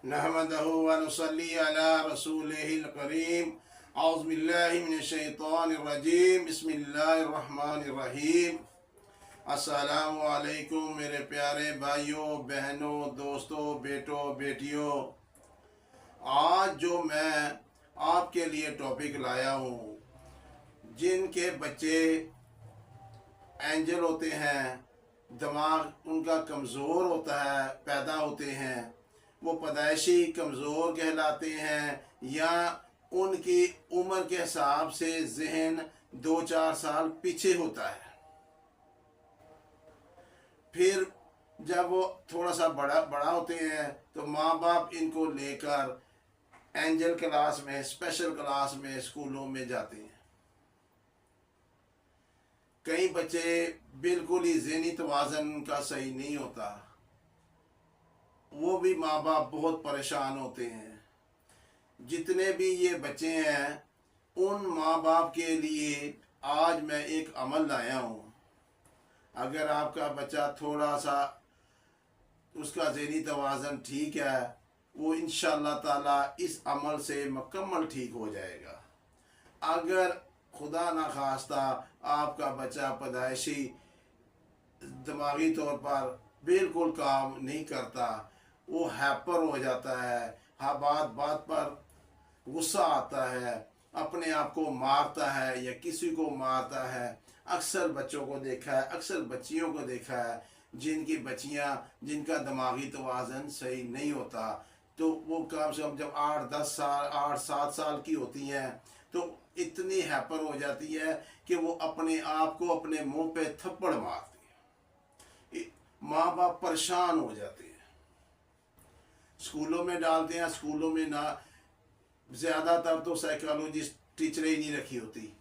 नहमदहु व नुसल्ली अला रसूलिहिल करीम। औज़ु बिल्लाहि मिनश शैतानिर रजीम। बिस्मिल्लाहिर रहमानिर रहीम। अस्सलामु अलैकुम मेरे प्यारे भाइयों बहनों दोस्तों बेटों बेटियों। आज जो मैं आपके लिए टॉपिक लाया हूँ, जिनके बच्चे एंजल होते हैं, दिमाग उनका कमज़ोर होता है, पैदा होते हैं, वो पैदाइशी कमज़ोर कहलाते हैं, या उनकी उम्र के हिसाब से जहन 2-4 साल पीछे होता है। फिर जब वो थोड़ा सा बड़ा होते हैं तो माँ बाप इनको लेकर एंजल क्लास में, स्पेशल क्लास में, स्कूलों में जाते हैं। कई बच्चे बिल्कुल ही ज़हनी तवाज़न का सही नहीं होता, वो भी माँ बाप बहुत परेशान होते हैं। जितने भी ये बच्चे हैं, उन माँ बाप के लिए आज मैं एक अमल लाया हूँ। अगर आपका बच्चा थोड़ा सा उसका ज़हनी तवाज़न ठीक है, वो इंशाअल्लाह ताला इस अमल से मुकम्मल ठीक हो जाएगा। अगर खुदा ना खास्ता आपका बच्चा पैदाइशी दिमागी तौर पर बिल्कुल काम नहीं करता, वो हैपर हो जाता है, हाँ बात बात पर गुस्सा आता है, अपने आप को मारता है या किसी को मारता है। अक्सर बच्चों को देखा है, अक्सर बच्चियों को देखा है, जिनकी बच्चियां जिनका दिमागी तवाज़न सही नहीं होता, तो वो कम से कम जब 8-10 साल 8-7 साल की होती हैं तो इतनी हैपर हो जाती है कि वो अपने आप को अपने मुंह पे थप्पड़ मारती है। माँ बाप परेशान हो जाते हैं, स्कूलों में डालते हैं। स्कूलों में ना ज़्यादातर तो साइकोलॉजिस्ट टीचरें ही नहीं रखी होती।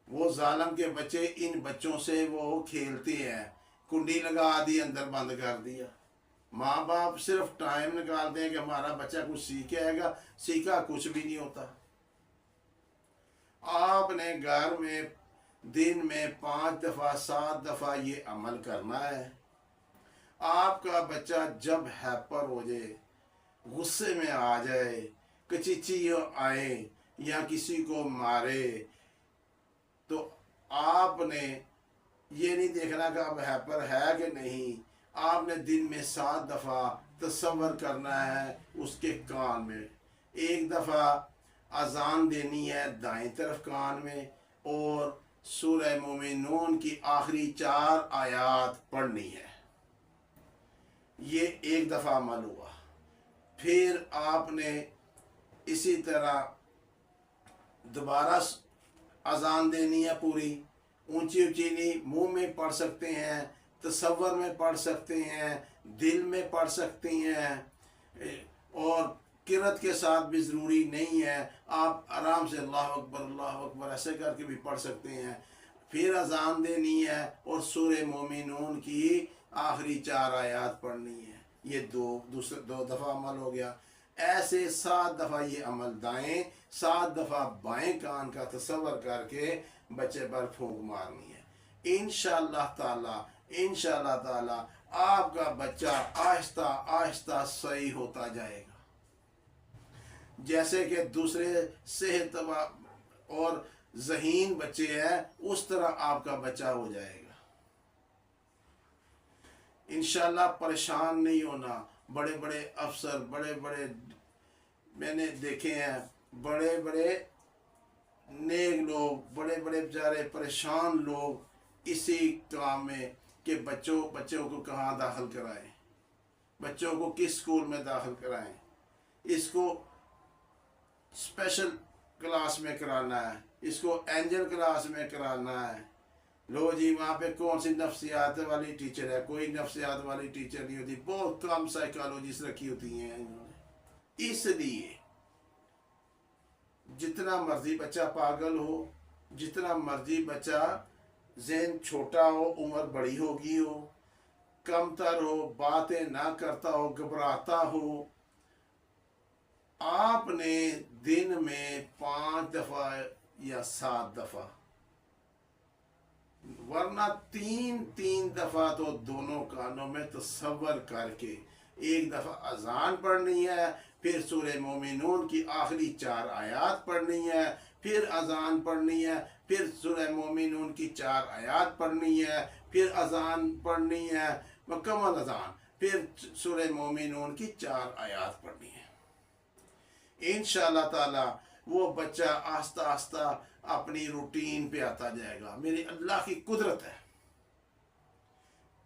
वो जालम के बच्चे इन बच्चों से वो खेलते हैं, कुंडी लगा दी, अंदर बंद कर दिया। माँ बाप सिर्फ टाइम निकालते हैं कि हमारा बच्चा कुछ सीख के आएगा, सीखा कुछ भी नहीं होता। आपने घर में दिन में 5 दफ़ा 7 दफ़ा ये अमल करना है। आपका बच्चा जब हैपर हो जाए, गुस्से में आ जाए, कचीची आए या किसी को मारे, तो आपने ये नहीं देखना कि अब हैपर है कि नहीं। आपने दिन में 7 दफ़ा तसव्वुर करना है उसके कान में। एक दफ़ा अजान देनी है दाएं तरफ कान में, और सूरह मोमिनून की आखिरी 4 आयात पढ़नी है। ये एक दफ़ा अमल हुआ। फिर आपने इसी तरह दोबारा अजान देनी है पूरी, ऊंची ऊंची नहीं, मुंह में पढ़ सकते हैं, तसव्वुर में पढ़ सकते हैं, दिल में पढ़ सकते हैं, और किरत के साथ भी ज़रूरी नहीं है, आप आराम से अल्लाह अकबर ऐसे करके भी पढ़ सकते हैं। फिर अजान देनी है और सूरह मोमिनून की आखिरी 4 आयात पढ़नी है। ये दो दफ़ा अमल हो गया। ऐसे 7 दफ़ा ये अमल दाएं, 7 दफ़ा बाएं कान का तसव्वुर करके बच्चे पर फूंक मारनी है। इंशाअल्लाह ताला आपका बच्चा आहिस्ता आहिस्ता सही होता जाएगा। जैसे कि दूसरे सेहत और ज़हीन बच्चे हैं, उस तरह आपका बच्चा हो जाएगा। इंशाअल्लाह परेशान नहीं होना। बड़े बड़े अफसर, बड़े बड़े मैंने देखे हैं, बड़े बड़े नेक लोग, बड़े बड़े बेचारे परेशान लोग इसी काम में कि बच्चों को कहाँ दाखिल कराएं, बच्चों को किस स्कूल में दाखिल कराएं, इसको स्पेशल क्लास में कराना है, इसको एंजल क्लास में कराना है। लो जी, वहाँ पे कौन सी नफ्सियात वाली टीचर है? कोई नफ्सियात वाली टीचर नहीं होती, बहुत कम साइकोलॉजिस्ट रखी होती हैं इन्होंने। इसलिए जितना मर्जी बच्चा पागल हो, जितना मर्जी बच्चा ज़हन छोटा हो, उम्र बड़ी होगी हो, कमतर हो, बातें ना करता हो, घबराता हो, आपने दिन में 5 दफ़ा या 7 दफ़ा, वरना 3-3 दफ़ा तो दोनों कानों में तसव्वुर करके एक दफ़ा अजान पढ़नी है, फिर सूरह मोमिनून की आखिरी 4 आयत पढ़नी है, फिर अजान पढ़नी है, फिर सूरह मोमिनून की 4 आयत पढ़नी है, फिर अजान पढ़नी है, मुकम्मल अजान, फिर सूरह मोमिनून की 4 आयत पढ़नी है। इंशाअल्लाह ताला वो बच्चा आस्ता आस्ता अपनी रूटीन पे आता जाएगा। मेरी अल्लाह की कुदरत है,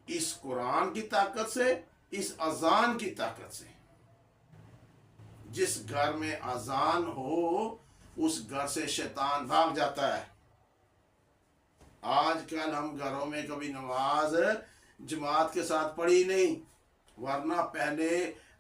इस कुरान की ताकत से, इस अजान की ताकत से। जिस घर में अजान हो उस घर से शैतान भाग जाता है। आजकल हम घरों में कभी नमाज जमात के साथ पढ़ी नहीं, वरना पहले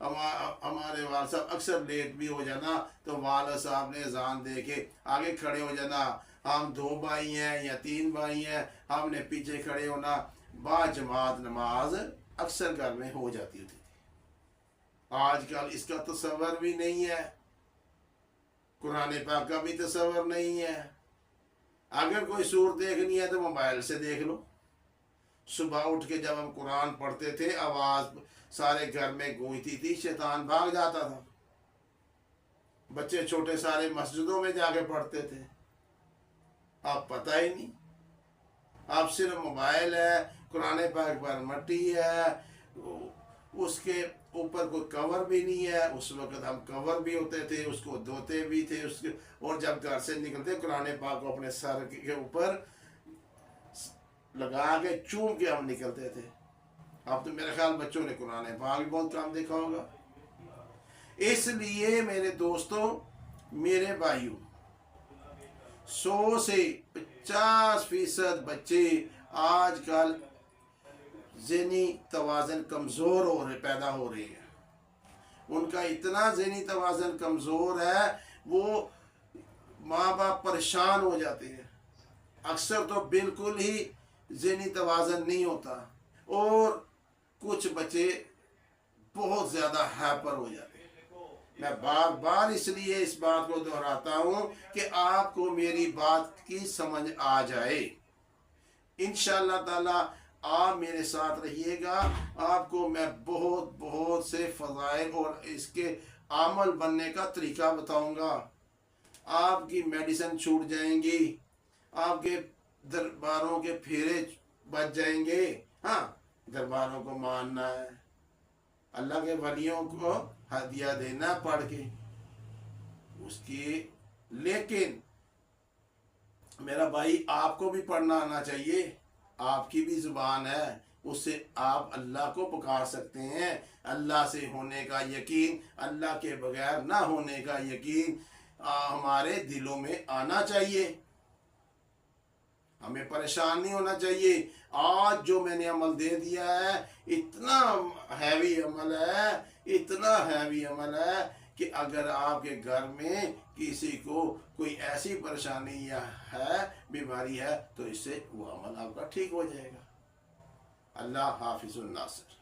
हमारे वाल साहब अक्सर लेट भी हो जाना तो वाल साहब ने अजान दे के आगे खड़े हो जाना। हम 2 भाई हैं या 3 भाई हैं, हमने पीछे खड़े होना। बाजमात नमाज अक्सर घर में हो जाती होती थी। आजकल इसका तसव्वुर भी नहीं है, कुरान पाक का भी तसव्वुर नहीं है। अगर कोई सूरत देखनी है तो मोबाइल से देख लो। सुबह उठ के जब हम कुरान पढ़ते थे आवाज़ सारे घर में गूंजती थी, शैतान भाग जाता था। बच्चे छोटे सारे मस्जिदों में जाके पढ़ते थे। अब पता ही नहीं, अब सिर्फ मोबाइल है, कुरान पाक पर मट्टी है, उसके ऊपर कोई कवर भी नहीं है। उस वक्त हम कवर भी होते थे, उसको धोते भी थे उसके, और जब घर से निकलते कुरान पाक को अपने सर के ऊपर लगा के चूम के हम निकलते थे। अब तो मेरे ख्याल बच्चों ने कुरान पाक भी बहुत कम देखा होगा। इसलिए मेरे दोस्तों, मेरे भाइयों, 100 से 50% बच्चे आजकल ज़हनी तवाज़न कमज़ोर पैदा हो रहे हैं। उनका इतना ज़हनी तवाज़न कमज़ोर है, वो माँ बाप परेशान हो जाते हैं। अक्सर तो बिल्कुल ही ज़हनी तवाज़न नहीं होता, और कुछ बच्चे बहुत ज़्यादा हाइपर हो जाते हैं। मैं बार बार इसलिए इस बात को दोहराता हूँ कि आपको मेरी बात की समझ आ जाए। इंशाअल्लाह ताला आप मेरे साथ रहिएगा, आपको मैं बहुत बहुत से फ़ज़ाइल और इसके अमल बनने का तरीका बताऊंगा। आपकी मेडिसिन छूट जाएंगी, आपके दरबारों के फेरे बच जाएंगे। हाँ, दरबारों को मानना है, अल्लाह के वलियों को हदिया देना पढ़ के उसकी। लेकिन मेरा भाई, आपको भी पढ़ना आना चाहिए, आपकी भी ज़ुबान है, उससे आप अल्लाह को पुकार सकते हैं। अल्लाह से होने का यकीन, अल्लाह के बगैर ना होने का यकीन हमारे दिलों में आना चाहिए। हमें परेशान नहीं होना चाहिए। आज जो मैंने अमल दे दिया है, इतना हैवी अमल है, इतना हैवी अमल है कि अगर आपके घर में किसी को कोई ऐसी परेशानी या है, बीमारी है, तो इससे वो अमल आपका ठीक हो जाएगा। अल्लाह हाफिज़ुन नासिर।